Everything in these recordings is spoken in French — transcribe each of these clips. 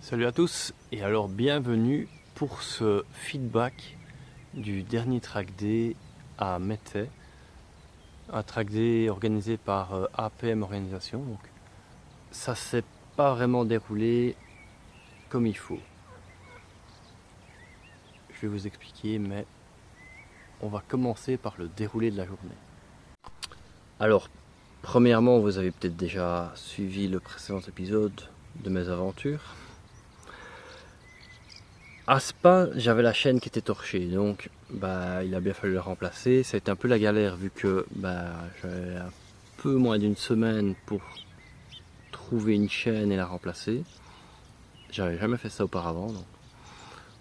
Salut à tous et alors bienvenue pour ce feedback du dernier track day à Mettey, un track day organisé par APM Organisation. Donc, ça s'est pas vraiment déroulé comme il faut. Je vais vous expliquer, mais on va commencer par le déroulé de la journée. Alors, premièrement, vous avez peut-être déjà suivi le précédent épisode de mes aventures. À Spa, j'avais la chaîne qui était torchée, donc il a bien fallu la remplacer. Ça a été un peu la galère vu que j'avais un peu moins d'une semaine pour trouver une chaîne et la remplacer. J'avais jamais fait ça auparavant, donc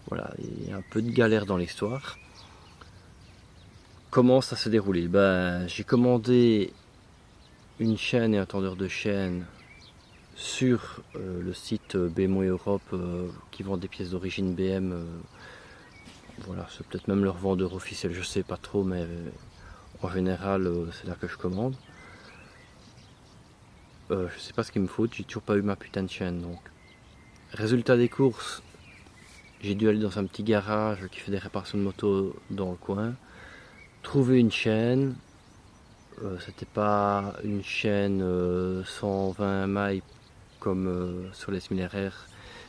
voilà, il y a un peu de galère dans l'histoire. Comment ça s'est déroulé? J'ai commandé une chaîne et un tendeur de chaîne sur le site BMW Europe qui vend des pièces d'origine BM. Voilà, c'est peut-être même leur vendeur officiel, je sais pas trop, mais en général c'est là que je commande. Je sais pas ce qu'il me faut, j'ai toujours pas eu ma putain de chaîne. Donc, résultat des courses, j'ai dû aller dans un petit garage qui fait des réparations de moto dans le coin, trouver une chaîne. C'était pas une chaîne 120 mailles comme sur les similaires,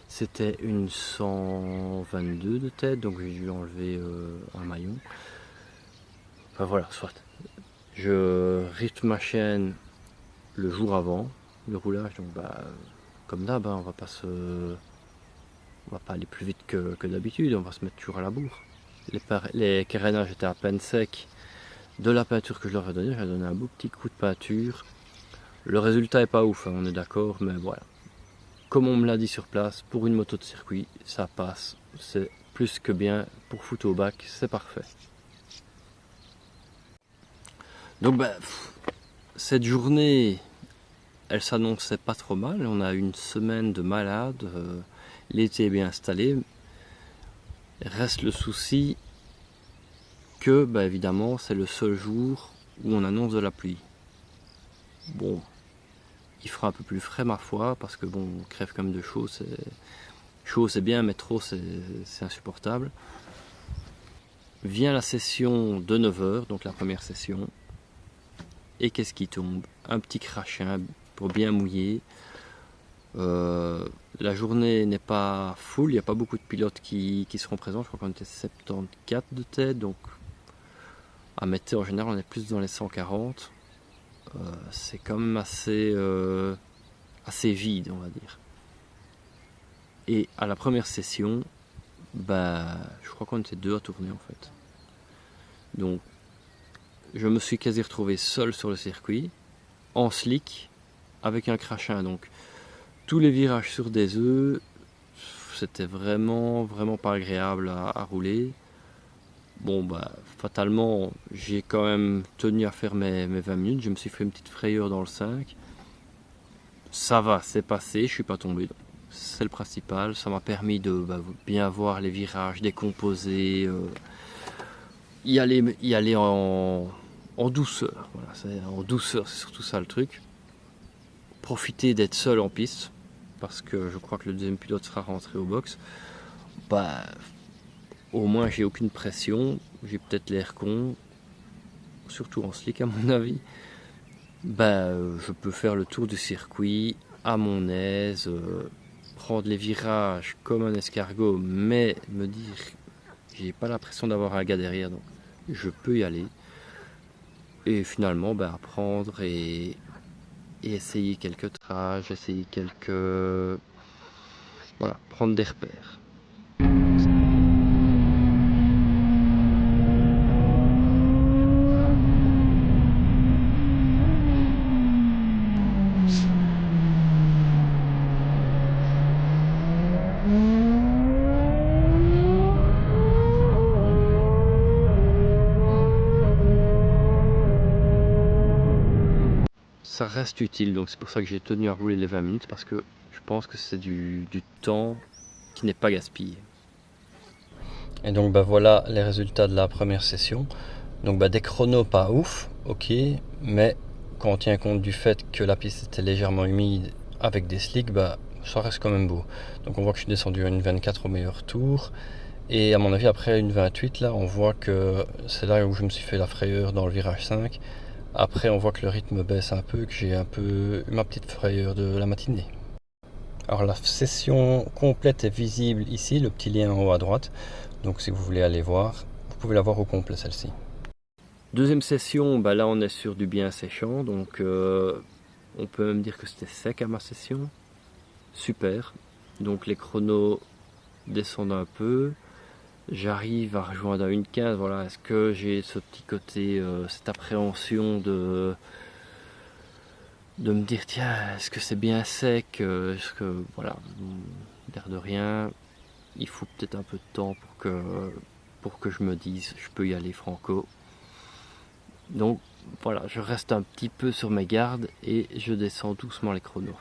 c'était une 122 de tête, donc j'ai dû enlever un maillon. Enfin voilà, soit. Je rythme ma chaîne le jour avant le roulage, donc comme d'hab, on va pas aller plus vite que d'habitude, on va se mettre toujours à la bourre. Les carénages étaient à peine secs de la peinture que je leur ai donnée, j'ai donné un beau petit coup de peinture. Le résultat est pas ouf, on est d'accord, mais voilà. Comme on me l'a dit sur place, pour une moto de circuit, ça passe, c'est plus que bien. Pour foutre au bac, c'est parfait. Donc cette journée, elle s'annonçait pas trop mal. On a eu une semaine de malade, l'été est bien installé. Reste le souci que évidemment c'est le seul jour où on annonce de la pluie. Bon, il fera un peu plus frais ma foi, parce que on crève quand même de chaud, c'est bien, mais trop c'est insupportable. Vient la session de 9h, donc la première session, et qu'est-ce qui tombe? Un petit crachin pour bien mouiller. La journée n'est pas full, il n'y a pas beaucoup de pilotes qui seront présents, je crois qu'on était 74 de tête, donc à Mettey en général on est plus dans les 140. C'est quand même assez vide, on va dire. Et à la première session, je crois qu'on était 2 à tourner en fait. Donc je me suis quasi retrouvé seul sur le circuit, en slick, avec un crachin. Donc tous les virages sur des œufs, c'était vraiment pas agréable à rouler. Fatalement, j'ai quand même tenu à faire mes 20 minutes. Je me suis fait une petite frayeur dans le 5. Ça va, c'est passé, je suis pas tombé. C'est le principal. Ça m'a permis de bien voir les virages décomposés, y aller en douceur. Voilà, en douceur, c'est surtout ça le truc. Profiter d'être seul en piste, parce que je crois que le deuxième pilote sera rentré au box. Au moins j'ai aucune pression, j'ai peut-être l'air con, surtout en slick à mon avis. Je peux faire le tour du circuit à mon aise, prendre les virages comme un escargot, mais me dire j'ai pas l'impression d'avoir un gars derrière, donc je peux y aller. Et finalement apprendre et essayer quelques trages, essayer prendre des repères. Ça reste utile, donc c'est pour ça que j'ai tenu à rouler les 20 minutes, parce que je pense que c'est du temps qui n'est pas gaspillé. Et donc voilà les résultats de la première session. Donc des chronos pas ouf, ok, mais quand on tient compte du fait que la piste était légèrement humide avec des slicks, ça reste quand même beau. Donc on voit que je suis descendu à une 24 au meilleur tour. Et à mon avis, après une 28, là, on voit que c'est là où je me suis fait la frayeur dans le virage 5. Après, on voit que le rythme baisse un peu, que j'ai un peu eu ma petite frayeur de la matinée. Alors la session complète est visible ici, le petit lien en haut à droite. Donc si vous voulez aller voir, vous pouvez la voir au complet celle-ci. Deuxième session, là on est sur du bien séchant, donc on peut même dire que c'était sec à ma session. Super, donc les chronos descendent un peu. J'arrive à rejoindre à 1,15, voilà. Est-ce que j'ai ce petit côté, cette appréhension de me dire, tiens, est-ce que c'est bien sec, est-ce que, voilà, l'air de rien, il faut peut-être un peu de temps pour que je me dise, je peux y aller franco. Donc voilà, je reste un petit peu sur mes gardes et je descends doucement les chronos.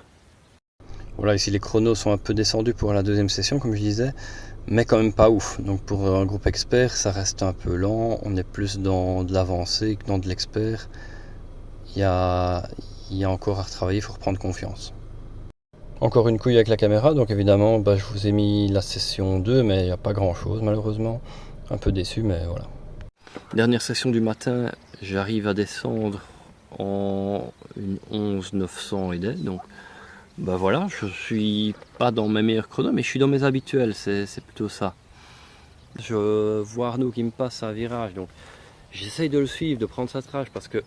Voilà, ici les chronos sont un peu descendus pour la deuxième session, comme je disais, mais quand même pas ouf. Donc pour un groupe expert, ça reste un peu lent. On est plus dans de l'avancé que dans de l'expert. Il y a encore à retravailler, il faut reprendre confiance. Encore une couille avec la caméra, donc évidemment, je vous ai mis la session 2, mais il n'y a pas grand chose malheureusement. Un peu déçu, mais voilà. Dernière session du matin, j'arrive à descendre en une 11 900 et des, donc voilà, je suis pas dans mes meilleurs chronos, mais je suis dans mes habituels, c'est plutôt ça. Je vois Arnaud qui me passe un virage, donc j'essaye de le suivre, de prendre sa trage, parce que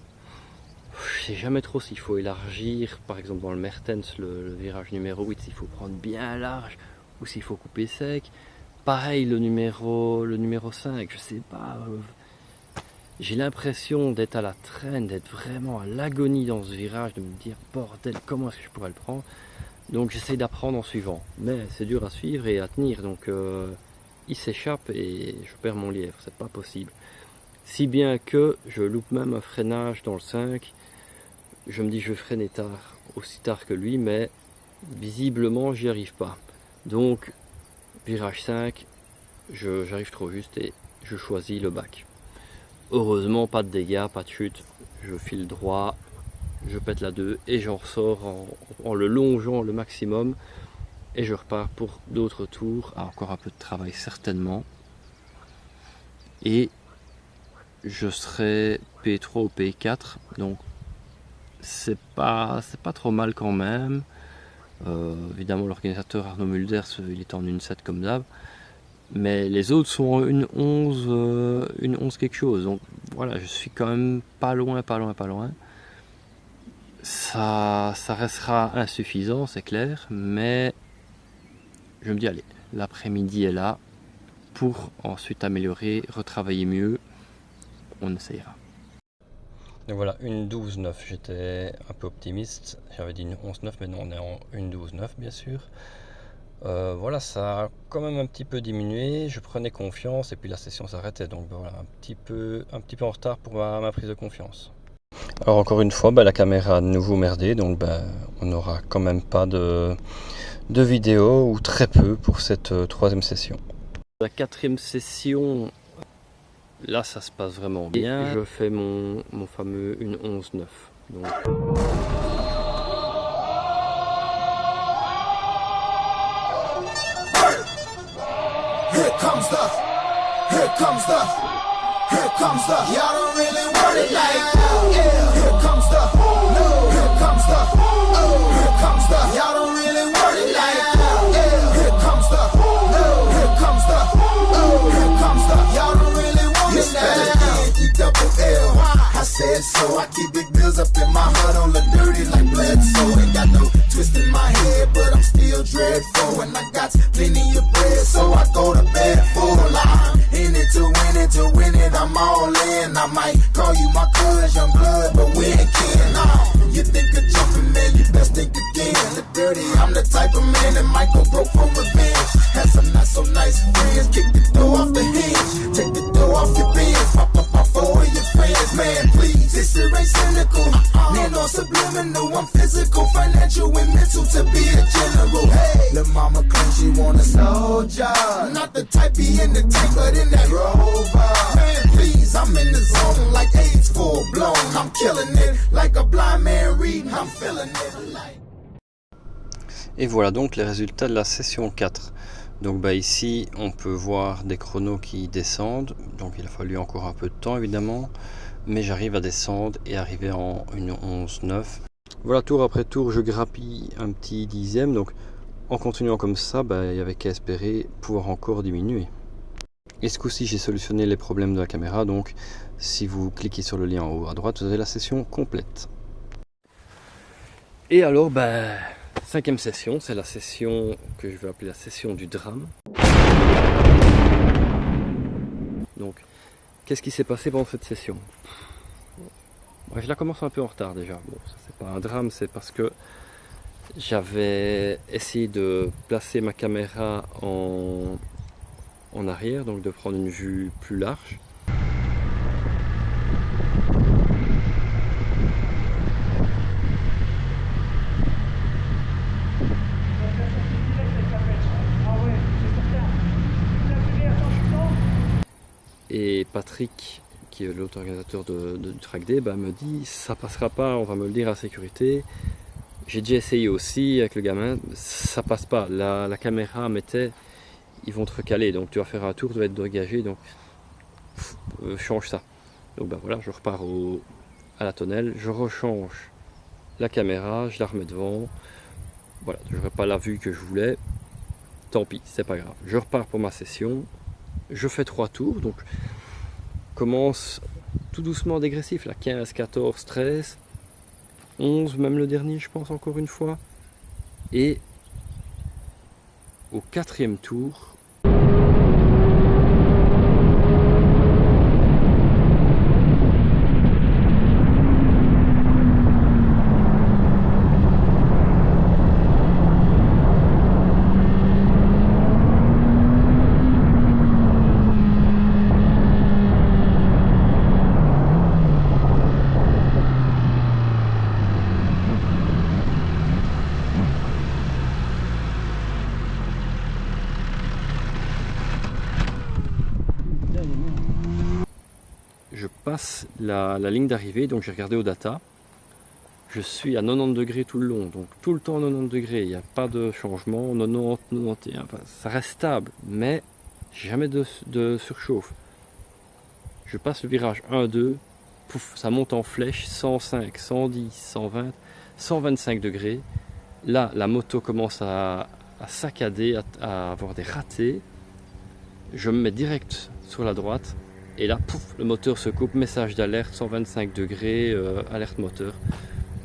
je sais jamais trop s'il faut élargir, par exemple dans le Mertens, le virage numéro 8, s'il faut prendre bien large, ou s'il faut couper sec. Pareil le numéro 5, je sais pas. J'ai l'impression d'être à la traîne, d'être vraiment à l'agonie dans ce virage, de me dire bordel, comment est-ce que je pourrais le prendre? Donc j'essaie d'apprendre en suivant, mais c'est dur à suivre et à tenir, donc il s'échappe et je perds mon lièvre, c'est pas possible. Si bien que je loupe même un freinage dans le 5, je me dis je vais freiner tard, aussi tard que lui, mais visiblement j'y arrive pas. Donc virage 5, j'arrive trop juste et je choisis le bac. Heureusement, pas de dégâts, pas de chute. Je file droit, je pète la 2 et j'en ressors en le longeant le maximum. Et je repars pour d'autres tours. Encore un peu de travail certainement. Et je serai P3 ou P4. Donc c'est pas trop mal quand même. Évidemment, l'organisateur Arnaud Mulders, il est en une 7 comme d'hab. Mais les autres sont en une 11 quelque chose. Donc voilà, je suis quand même pas loin. Ça restera insuffisant, c'est clair. Mais je me dis, allez, l'après-midi est là pour ensuite améliorer, retravailler mieux. On essayera. Donc voilà, une 12-9. J'étais un peu optimiste. J'avais dit une 11-9, mais non, on est en une 12-9 bien sûr. Voilà, ça a quand même un petit peu diminué, je prenais confiance et puis la session s'arrêtait, donc voilà, un petit peu en retard pour ma prise de confiance. Alors encore une fois, la caméra a de nouveau merdé, donc on n'aura quand même pas de vidéo, ou très peu, pour cette troisième session. La quatrième session, là ça se passe vraiment bien, et je fais mon fameux une 11-9. Donc... Here comes the, y'all don't really want it like that. Yeah. Here comes the, y'all don't really want it like that. Yeah. Here comes the, y'all don't really want it like that. E-double-L, I said so. I keep big bills up in my heart on the dirty like blood, so ain't got no twist in my head, but I'm still dreadful, and I got plenty of bread, so I go to bed full line. In it to win it, I'm all in. I might call you my cuz, young blood, but we ain't kin. You think of jumping, man, you best think again. The dirty, I'm the type of man that might go broke for revenge. Had some not so nice friends, kick the door off the hinge, take the door off your bins, pop up off all your friends, man, please. This shit ain't cynical, man, no subliminal. I'm physical, financial, and mental to be a general. Hey, the mama claims she want a soldier, not the type be in the tank, but in that Rover. Man, please, I'm in the zone like AIDS full blown. I'm killing it like a blind man reading. I'm feeling it like. Et voilà donc les résultats de la session 4. Donc ici on peut voir des chronos qui descendent, donc il a fallu encore un peu de temps évidemment, mais j'arrive à descendre et arriver en une 11,9. Voilà, tour après tour je grappille un petit dixième, donc en continuant comme ça, il n'y avait qu'à espérer pouvoir encore diminuer. Et ce coup-ci j'ai solutionné les problèmes de la caméra, donc si vous cliquez sur le lien en haut à droite, vous avez la session complète. Et alors, cinquième session, c'est la session que je vais appeler la session du drame. Donc, qu'est-ce qui s'est passé pendant cette session? Je la commence un peu en retard déjà. Bon, ça c'est pas un drame, c'est parce que j'avais essayé de placer ma caméra en arrière, donc de prendre une vue plus large. Et Patrick, qui est l'autre organisateur du track day, me dit ça passera pas, on va me le dire à sécurité. J'ai déjà essayé aussi avec le gamin, ça passe pas. La caméra mettait, ils vont te recaler, donc tu vas faire un tour, tu vas être dégagé, donc change ça. Donc voilà, je repars à la tonnelle, je rechange la caméra, je la remets devant. Voilà, je n'aurai pas la vue que je voulais. Tant pis, c'est pas grave. Je repars pour ma session. Je fais 3 tours, donc commence tout doucement dégressif, là, 15, 14, 13, 11, même le dernier, je pense, encore une fois. Et au 4e tour, je passe la ligne d'arrivée, donc j'ai regardé au data, je suis à 90 degrés tout le long, donc tout le temps à 90 degrés, il n'y a pas de changement, 90, 91, ça reste stable, mais jamais de surchauffe. Je passe le virage 1, 2, pouf, ça monte en flèche, 105, 110, 120, 125 degrés. Là, la moto commence à saccader, à avoir des ratés. Je me mets direct sur la droite. Et là, pouf, le moteur se coupe, message d'alerte, 125 degrés, alerte moteur.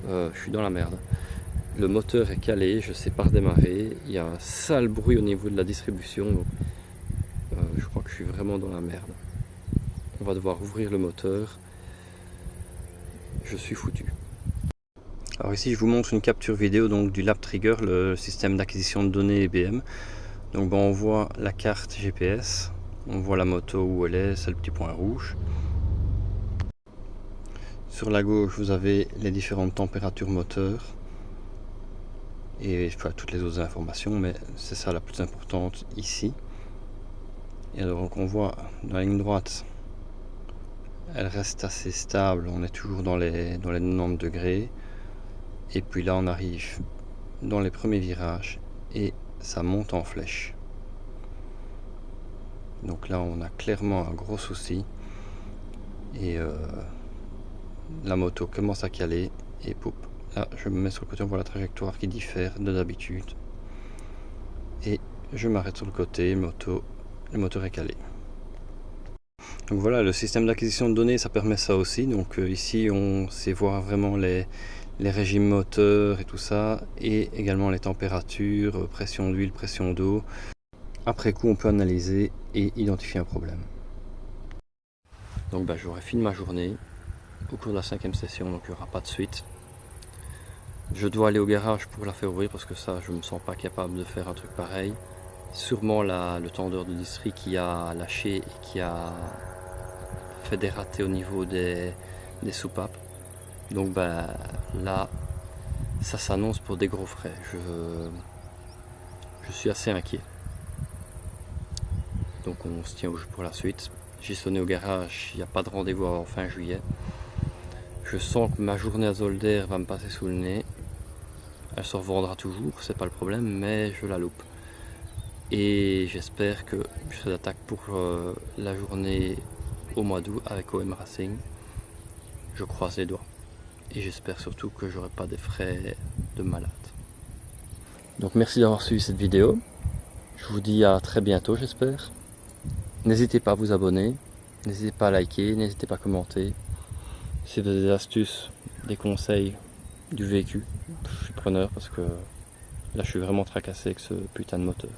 Je suis dans la merde. Le moteur est calé, je sais pas redémarrer. Il y a un sale bruit au niveau de la distribution. Donc, je crois que je suis vraiment dans la merde. On va devoir ouvrir le moteur. Je suis foutu. Alors ici, je vous montre une capture vidéo donc, du Lab Trigger, le système d'acquisition de données IBM. Donc on voit la carte GPS. On voit la moto où elle est, c'est le petit point rouge. Sur la gauche, vous avez les différentes températures moteur et toutes les autres informations, mais c'est ça la plus importante ici. Et donc on voit dans la ligne droite, elle reste assez stable, on est toujours dans les 90 degrés. Et puis là, on arrive dans les premiers virages et ça monte en flèche. Donc là, on a clairement un gros souci. Et la moto commence à caler et poup. Là, je me mets sur le côté, on voit la trajectoire qui diffère de d'habitude. Et je m'arrête sur le côté, le moteur est calé. Donc voilà, le système d'acquisition de données, ça permet ça aussi. Donc ici, on sait voir vraiment les régimes moteurs et tout ça, et également les températures, pression d'huile, pression d'eau. Après coup, on peut analyser et identifier un problème. Donc j'aurai fini ma journée au cours de la 5e session, donc il n'y aura pas de suite. Je dois aller au garage pour la faire ouvrir parce que ça, je ne me sens pas capable de faire un truc pareil. Sûrement le tendeur de district qui a lâché et qui a fait des ratés au niveau des soupapes. Donc là, ça s'annonce pour des gros frais. Je suis assez inquiet. Donc on se tient au jeu pour la suite. J'ai sonné au garage, il n'y a pas de rendez-vous avant fin juillet. Je sens que ma journée à Zolder va me passer sous le nez. Elle se revendra toujours, c'est pas le problème, mais je la loupe. Et j'espère que je serai d'attaque pour la journée au mois d'août avec OM Racing. Je croise les doigts. Et j'espère surtout que j'aurai pas des frais de malade. Donc merci d'avoir suivi cette vidéo. Je vous dis à très bientôt, j'espère. N'hésitez pas à vous abonner, n'hésitez pas à liker, n'hésitez pas à commenter. Si vous avez des astuces, des conseils, du vécu, je suis preneur parce que là je suis vraiment tracassé avec ce putain de moteur.